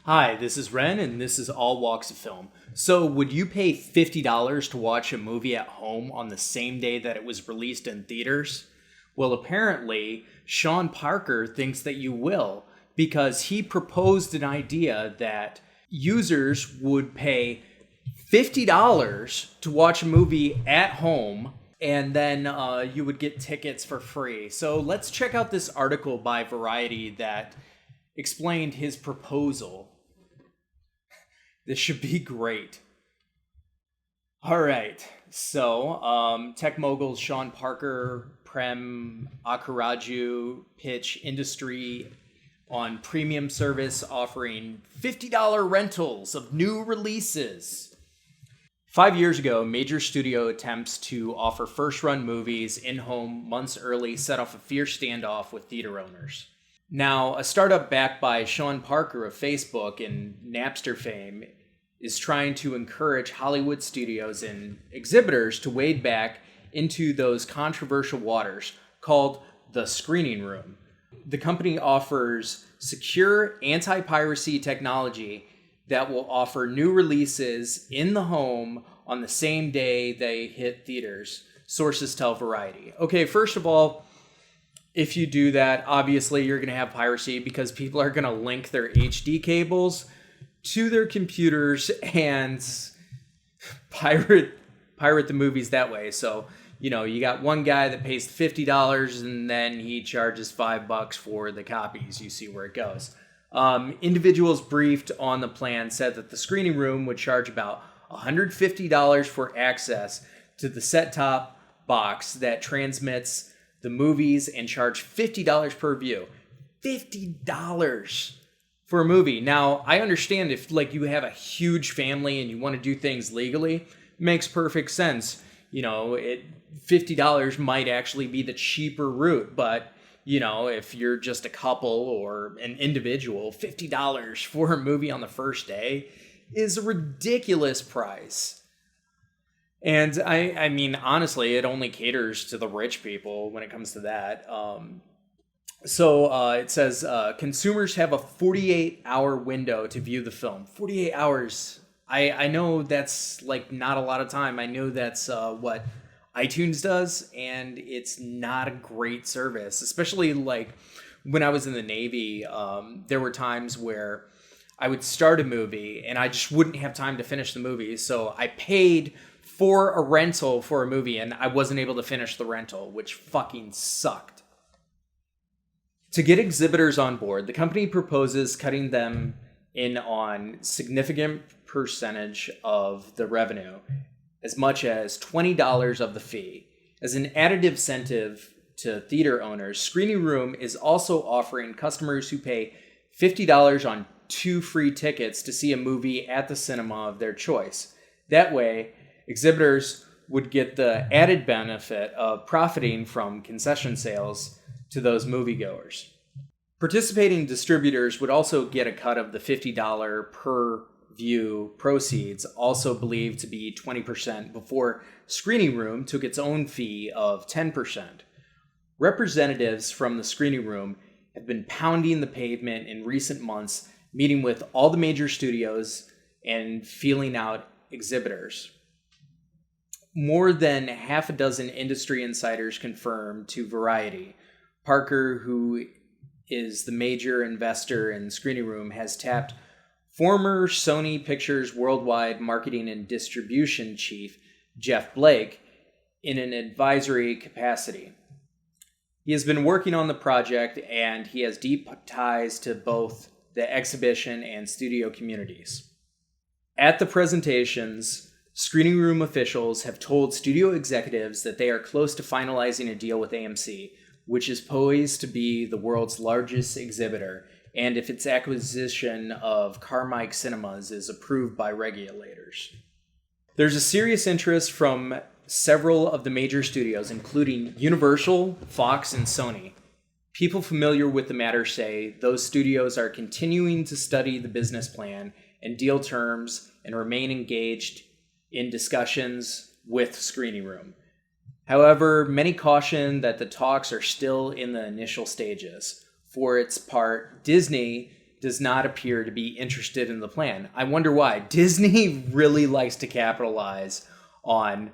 Hi, this is Ren, and this is All Walks of Film. So, would you pay $50 to watch a movie at home on the same day that it was released in theaters? Well, apparently, Sean Parker thinks that you will, because he proposed an idea that users would pay $50 to watch a movie at home, and then you would get tickets for free. So, let's check out this article by Variety that explained his proposal. This should be great. All right. So, tech moguls Sean Parker, Prem Akkaraju pitch industry on premium service offering $50 rentals of new releases. 5 years ago, major studio attempts to offer first-run movies in-home months early set off a fierce standoff with theater owners. Now, a startup backed by Sean Parker of Facebook and Napster fame is trying to encourage Hollywood studios and exhibitors to wade back into those controversial waters called the screening room. The company offers secure anti-piracy technology that will offer new releases in the home on the same day they hit theaters, sources tell Variety. Okay, first of all, if you do that, obviously you're going to have piracy because people are going to link their HD cables to their computers and pirate the movies that way. So, you got one guy that pays $50 and then he charges $5 for the copies. You see where it goes. Individuals briefed on the plan said that the screening room would charge about $150 for access to the set-top box that transmits the movies and charge $50 per view. $50 for a movie. Now, I understand if you have a huge family and you want to do things legally, makes perfect sense. $50 might actually be the cheaper route, but if you're just a couple or an individual, $50 for a movie on the first day is a ridiculous price. And I mean, honestly, it only caters to the rich people when it comes to that. So it says consumers have a 48-hour window to view the film. 48 hours. I know that's not a lot of time. I know that's what iTunes does, and it's not a great service. Especially when I was in the Navy, there were times where I would start a movie and I just wouldn't have time to finish the movie. So I paid for a rental for a movie, and I wasn't able to finish the rental, which fucking sucked. To get exhibitors on board, the company proposes cutting them in on significant percentage of the revenue, as much as $20 of the fee. As an added incentive to theater owners, Screening Room is also offering customers who pay $50 on 2 free tickets to see a movie at the cinema of their choice. That way, exhibitors would get the added benefit of profiting from concession sales to those moviegoers. Participating distributors would also get a cut of the $50 per view proceeds, also believed to be 20% before Screening Room took its own fee of 10%. Representatives from the Screening Room have been pounding the pavement in recent months, meeting with all the major studios and feeling out exhibitors. More than half a dozen industry insiders confirmed to Variety. Parker, who is the major investor in Screening Room, has tapped former Sony Pictures Worldwide Marketing and Distribution Chief Jeff Blake in an advisory capacity. He has been working on the project, and he has deep ties to both the exhibition and studio communities. At the presentations, Screening Room officials have told studio executives that they are close to finalizing a deal with AMC, which is poised to be the world's largest exhibitor, and if its acquisition of Carmike Cinemas is approved by regulators. There's a serious interest from several of the major studios, including Universal, Fox, and Sony. People familiar with the matter say those studios are continuing to study the business plan and deal terms and remain engaged in discussions with Screening Room. However, many caution that the talks are still in the initial stages. For its part, Disney does not appear to be interested in the plan. I wonder why. Disney really likes to capitalize on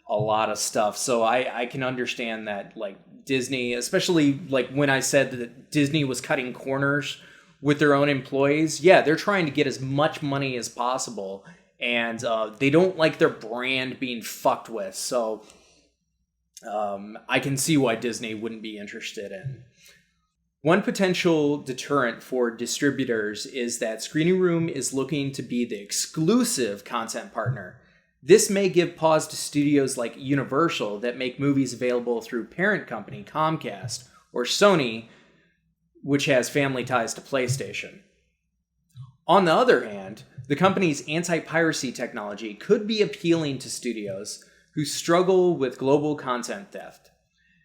a lot of stuff. So I can understand that, like, Disney, especially like when I said that Disney was cutting corners with their own employees. Yeah, they're trying to get as much money as possible, and they don't like their brand being fucked with. So I can see why Disney wouldn't be interested in. One potential deterrent for distributors is that Screening Room is looking to be the exclusive content partner. This may give pause to studios like Universal that make movies available through parent company Comcast or Sony, which has family ties to PlayStation. On the other hand, the company's anti-piracy technology could be appealing to studios who struggle with global content theft.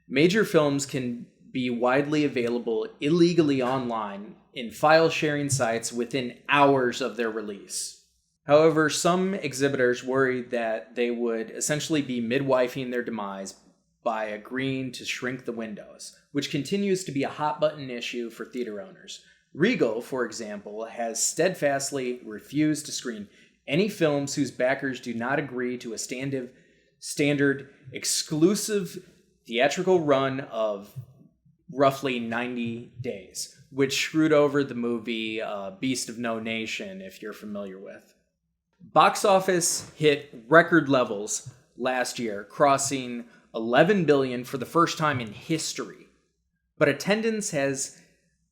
Major films can be widely available illegally online in file-sharing sites within hours of their release. However, some exhibitors worry that they would essentially be midwifing their demise by agreeing to shrink the windows, which continues to be a hot-button issue for theater owners. Regal, for example, has steadfastly refused to screen any films whose backers do not agree to a standard exclusive theatrical run of roughly 90 days, which screwed over the movie Beast of No Nation, if you're familiar with. Box office hit record levels last year, crossing $11 billion for the first time in history. But attendance has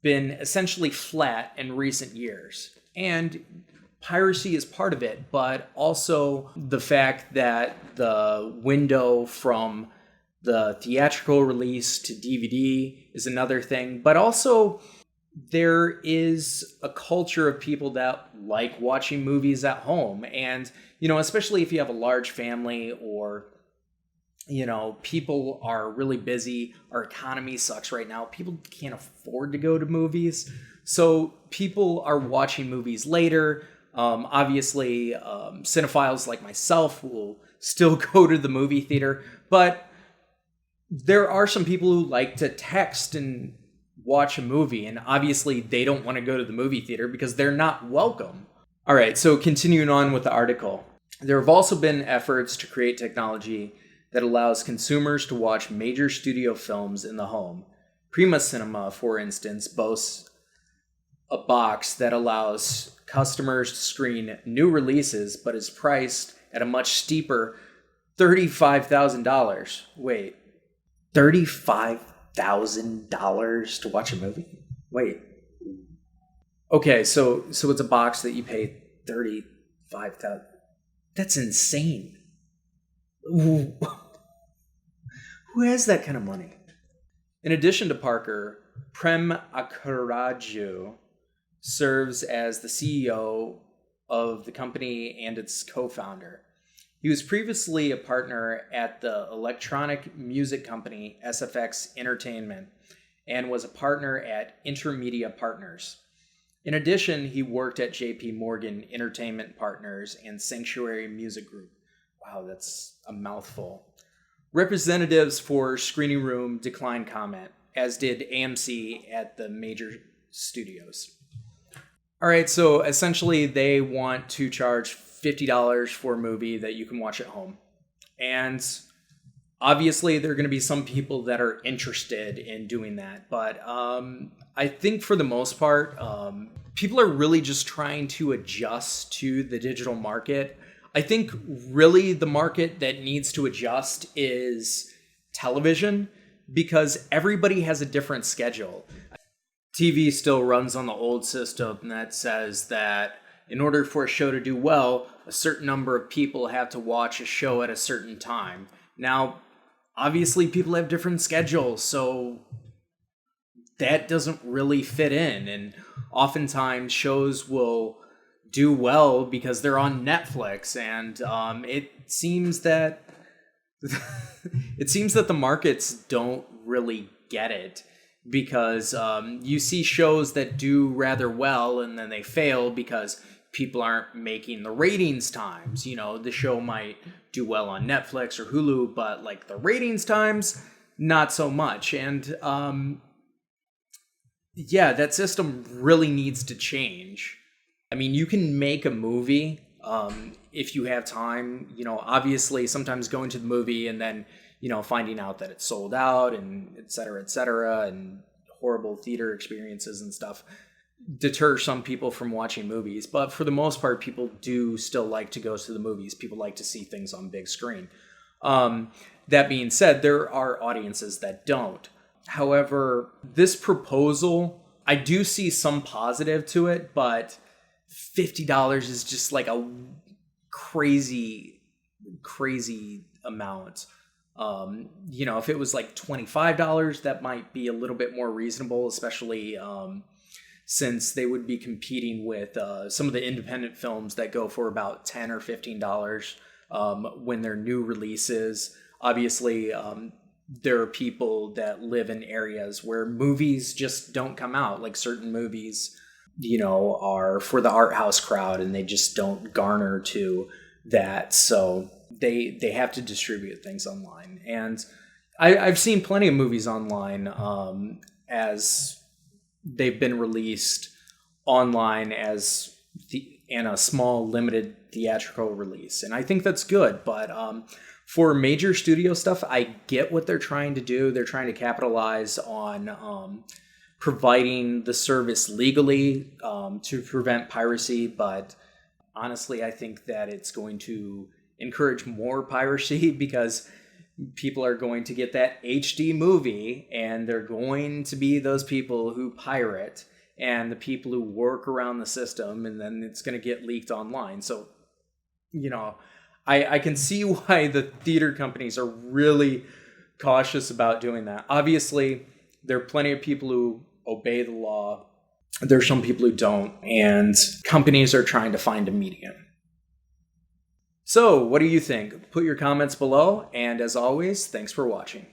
been essentially flat in recent years. And piracy is part of it, but also the fact that the window from the theatrical release to DVD is another thing. But also, there is a culture of people that like watching movies at home. And, especially if you have a large family or, people are really busy. Our economy sucks right now. People can't afford to go to movies. So people are watching movies later. Obviously, cinephiles like myself will still go to the movie theater. But there are some people who like to text and watch a movie, and obviously they don't want to go to the movie theater because they're not welcome. All right, so continuing on with the article. There have also been efforts to create technology that allows consumers to watch major studio films in the home. Prima Cinema, for instance, boasts a box that allows customers to screen new releases, but is priced at a much steeper $35,000. Wait, $35,000 to watch a movie? Wait. Okay, so it's a box that you pay $35,000. That's insane. Who has that kind of money? In addition to Parker, Prem Akkaraju serves as the CEO of the company and its co-founder. He was previously a partner at the electronic music company SFX Entertainment and was a partner at Intermedia Partners. In addition, he worked at JP Morgan Entertainment Partners and Sanctuary Music Group. Wow, that's a mouthful. Representatives for Screening Room declined comment, as did AMC at the major studios. All right, so essentially they want to charge $50 for a movie that you can watch at home. And obviously there are going to be some people that are interested in doing that. But I think for the most part, people are really just trying to adjust to the digital market. I think really the market that needs to adjust is television, because everybody has a different schedule. TV still runs on the old system that says that in order for a show to do well, a certain number of people have to watch a show at a certain time. Now, obviously people have different schedules, so that doesn't really fit in. And oftentimes shows will do well because they're on Netflix, and it seems that the markets don't really get it, because you see shows that do rather well and then they fail because people aren't making the ratings times. The show might do well on Netflix or Hulu, but like the ratings times, not so much. And Yeah, that system really needs to change. I mean, you can make a movie if you have time. Obviously, sometimes going to the movie and then, finding out that it's sold out and et cetera, and horrible theater experiences and stuff deter some people from watching movies. But for the most part, people do still like to go to the movies. People like to see things on big screen. That being said, there are audiences that don't. However, this proposal, I do see some positive to it, but $50 is just like a crazy, crazy amount. If it was like $25, that might be a little bit more reasonable, especially since they would be competing with some of the independent films that go for about $10 or $15 when they're new releases. Obviously, there are people that live in areas where movies just don't come out. Like certain movies, are for the art house crowd and they just don't garner to that. So they have to distribute things online. And I've seen plenty of movies online as they've been released online in a small limited theatrical release. And I think that's good. But for major studio stuff, I get what they're trying to do. They're trying to capitalize on providing the service legally to prevent piracy. But honestly, I think that it's going to encourage more piracy because people are going to get that HD movie and they're going to be those people who pirate and the people who work around the system, and then it's going to get leaked online. So, I can see why the theater companies are really cautious about doing that. Obviously, there are plenty of people who obey the law. There's some people who don't, and companies are trying to find a medium. So, what do you think? Put your comments below, and as always, thanks for watching.